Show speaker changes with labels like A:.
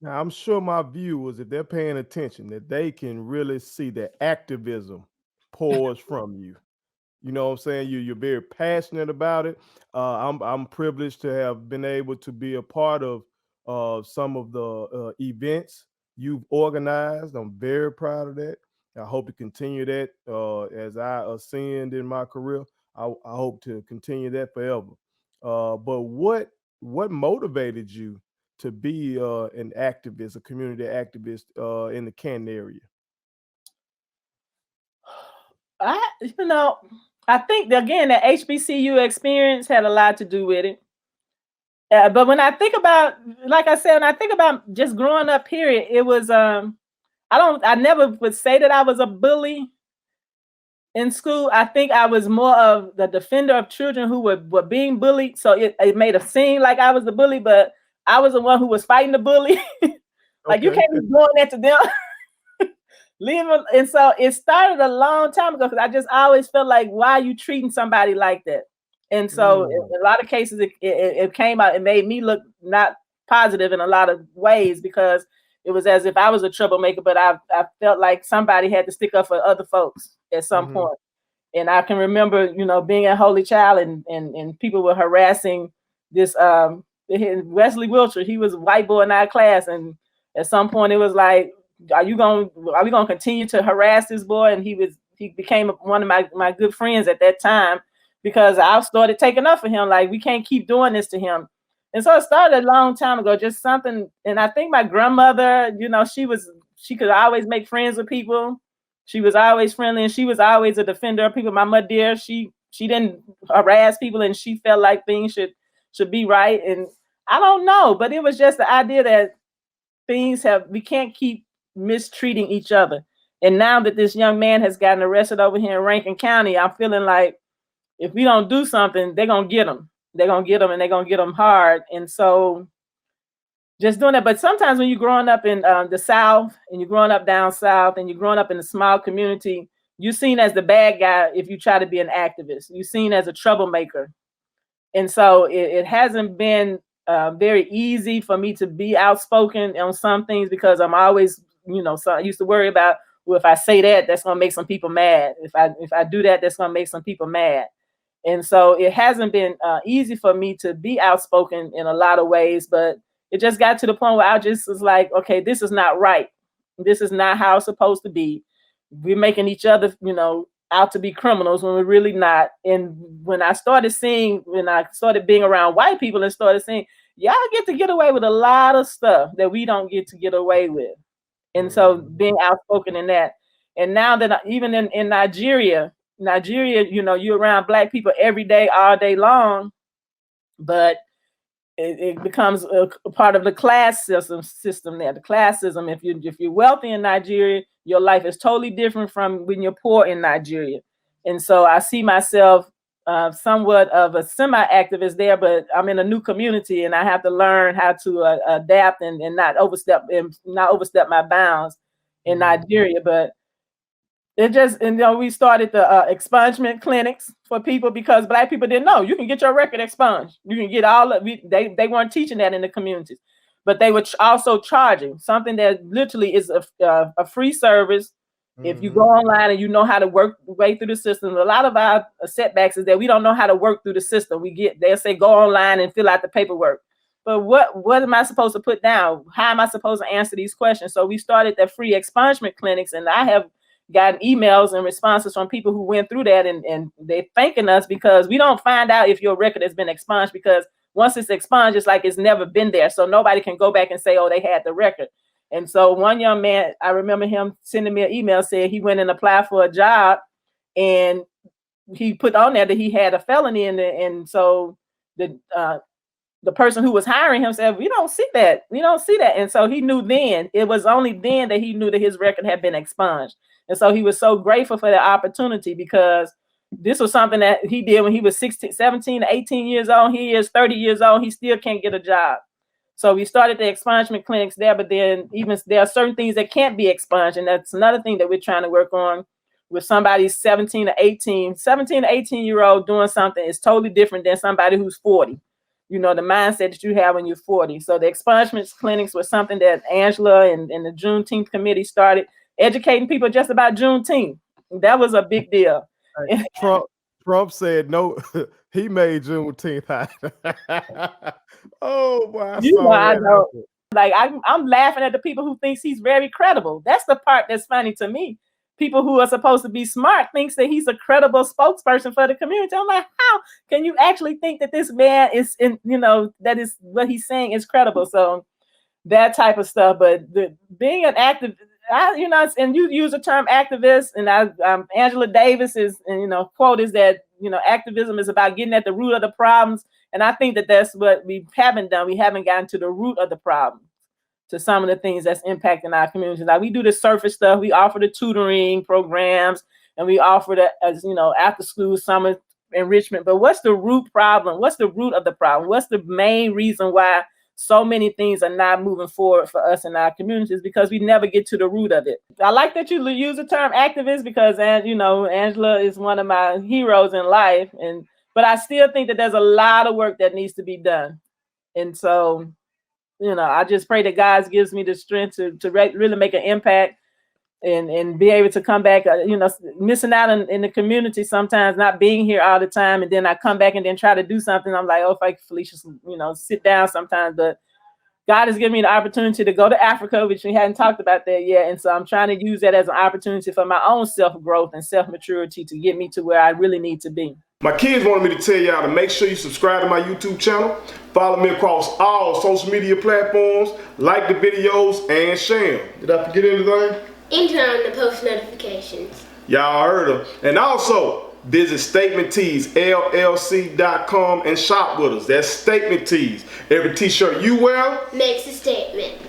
A: Now, I'm sure my viewers, if they're paying attention, that they can really see that activism pours from you. You know what I'm saying? You're very passionate about it. I'm privileged to have been able to be a part of some of the events you've organized. I'm very proud of that. I hope to continue that as I ascend in my career. I hope to continue that forever. But what motivated you to be an activist, a community activist in the Canton area?
B: I, you know, I think again that HBCU experience had a lot to do with it. But when I think about, like I said, when I think about just growing up, period, it was I never would say that I was a bully in school. I think I was more of the defender of children who were being bullied. So it made it seem like I was the bully, but I was the one who was fighting the bully. Like you
A: Okay.
B: can't be doing that to them. Leave them. And so it started a long time ago because I just always felt like, why are you treating somebody like that? And so
A: Mm,
B: in a lot of cases, it came out, it made me look not positive in a lot of ways because it was as if I was a troublemaker, but I felt like somebody had to stick up for other folks at some
A: mhm,
B: point. And I can remember, being at Holy Child and people were harassing this Wesley Wiltshire. He was a white boy in our class, and at some point it was like, are we gonna continue to harass this boy? And he became one of my good friends at that time because I started taking up for him. Like, we can't keep doing this to him. And so it started a long time ago, just something. And I think my grandmother, she could always make friends with people. She was always friendly, and she was always a defender of people. My mother, dear, she didn't harass people, and she felt like things should be right. And I don't know, but it was just the idea that we can't keep mistreating each other. And now that this young man has gotten arrested over here in Rankin County, I'm feeling like if we don't do something, they're gonna get him. They're gonna get him, and they're gonna get him hard. And so just doing that. But sometimes when you're growing up in the South, and you're growing up down South, and you're growing up in a small community, you're seen as the bad guy if you try to be an activist. You're seen as a troublemaker. And so it hasn't been very easy for me to be outspoken on some things because I'm always, so I used to worry about, well, if I say that, that's going to make some people mad. If I do that, that's going to make some people mad. And so it hasn't been easy for me to be outspoken in a lot of ways, but it just got to the point where I just was like, okay, this is not right. This is not how it's supposed to be. We're making each other, out to be criminals when we're really not. And when I started being around white people and started seeing, y'all get away with a lot of stuff that we don't get to get away with. And so
A: mhm.
B: being outspoken in that. And now that even in Nigeria, you're around black people every day, all day long, but it becomes a part of the class system there. The classism. If you're wealthy in Nigeria, your life is totally different from when you're poor in Nigeria. And so I see myself somewhat of a semi-activist there, but I'm in a new community and I have to learn how to adapt and not overstep my bounds in
A: Mhm.
B: Nigeria. But it just, we started the expungement clinics for people because black people didn't know you can get your record expunged. You can get all of it. They weren't teaching that in the communities, but they were also charging something that literally is a free service. If you go
A: Mhm.
B: online and you know how to work your way through the system, a lot of our setbacks is that we don't know how to work through the system. They'll say go online and fill out the paperwork. But what am I supposed to put down? How am I supposed to answer these questions? So we started the free expungement clinics, and I have gotten emails and responses from people who went through that, and they're thanking us because we don't find out if your record has been expunged, because once it's expunged, it's like it's never been there. So nobody can go back and say, oh, they had the record. And so one young man, I remember him sending me an email saying he went and applied for a job, and he put on there that he had a felony in there. And so the person who was hiring him said, we don't see that. We don't see that. And so he knew then, it was only then that he knew that his record had been expunged. And so he was so grateful for the opportunity because this was something that he did when he was 16, 17 to 18 years old. He is 30 years old. He still can't get a job. So we started the expungement clinics there, but then even there are certain things that can't be expunged. And that's another thing that we're trying to work on with somebody 17 to 18 year old doing something is totally different than somebody who's 40. you know, the mindset that you have when you're 40. So the expungement clinics was something that Angela and the Juneteenth committee started educating people just about Juneteenth. That was a big deal.
A: Hey, Trump said no. He made Juneteenth hot. Oh boy, I
B: You know,
A: saw
B: I
A: that
B: know.
A: happen.
B: Like I'm laughing at the people who thinks he's very credible. That's the part that's funny to me. People who are supposed to be smart thinks that he's a credible spokesperson for the community. I'm like, how can you actually think that this man is in, you know, that is what he's saying is credible? So that type of stuff. But being an active, you know, and you use the term activist, and Angela Davis is, and, you know, quote is that, you know, activism is about getting at the root of the problems. And I think that that's what we haven't done. We haven't gotten to the root of the problem, to some of the things that's impacting our communities. Like we do the surface stuff. We offer the tutoring programs, and we offer the, as you know, after school summer enrichment. But what's the root problem? What's the root of the problem? What's the main reason why so many things are not moving forward for us in our communities? Because we never get to the root of it. I like that you use the term activist because, and you know, Angela is one of my heroes in life, but I still think that there's a lot of work that needs to be done. And so, you know, I just pray that God gives me the strength to really make an impact and be able to come back, you know, missing out in the community sometimes, not being here all the time. And then I come back and then try to do something. I'm like, oh, if I could, Felicia, you know, sit down sometimes. But God has given me the opportunity to go to Africa, which we hadn't talked about that yet. And so I'm trying to use that as an opportunity for my own self-growth and self-maturity to get me to where I really need to be.
C: My kids wanted me to tell y'all to make sure you subscribe to my YouTube channel, follow me across all social media platforms, like the videos, and share them. Did I forget anything?
D: And turn on the post notifications.
C: Y'all heard them. And also, visit Statement Tees, LLC.com and shop with us. That's Statement Tees. Every t-shirt you wear
D: Makes a statement.